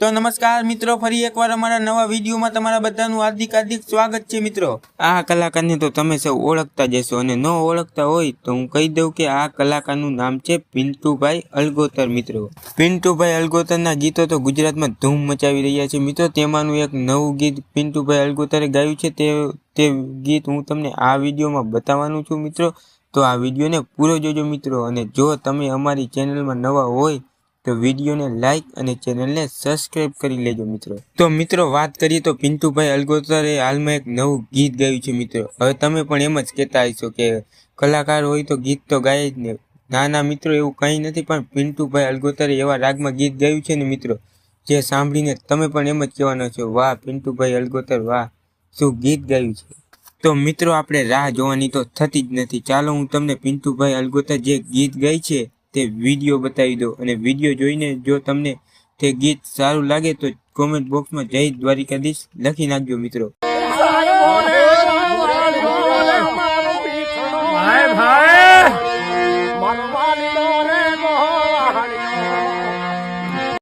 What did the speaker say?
तो नमस्कार मित्रों, फरी एक बार अमरा नवा विडियो में तमारा बधानुं हार्दिक हार्दिक स्वागत है। मित्रों, आ कलाकार ने तो तमे सब ओळखता ज हशो अने न ओळखता होय तो हूँ कही दऊं कि आ कलाकारनुं नाम छे पिंटूभाई अल्गोतर। मित्रों, पिंटूभाई अल्गोतरना गीतो तो गुजरात में धूम मचावी रह्या छे। मित्रों, तेमानुं एक नवुं गीत पिंटूभाई अल्गोतरे गायुं छे। ते गीत हूँ तमने आ विडियो में बतावानुं छुं। मित्रों, तो आ विडियो ने पूरो जोजो मित्रों। अने जो तमे अमारी चेनल में नवा होय तो विडियो ने लाइक और चेनल ने सब्सक्राइब करी लेजो। मित्रों, तो मित्रों बात करिए तो पिंटूभाई अल्गोतरे हाल में एक नवुं गीत गायुं छे। मित्रों, हवे तमे पण एम ज कहेता हशो के कलाकार होय तो गीत तो गाय ज ने। ना ना मित्रों, एवुं कंई नथी, पण पिंटूभाई अल्गोतरे एवा राग में गीत गायुं छे ने मित्रों, जे सांभळीने तमे पण एम ज कहेवाना छो, वाह पिंटूभाई अल्गोतर वाह, शुं गीत गायुं छे। तो मित्रों, आपणे राह जोवानी तो थती ज नथी। चालो हूँ तमने पिंटूभाई अल्गोतर जे गीत गाय छे ते विडियो बतावी दो। अने विडियो जोईने जो तमने ते गीत सारूं लागे तो कॉमेंट बॉक्स में जय द्वारिकाधीश लखी नाखजो। मित्रों, भाई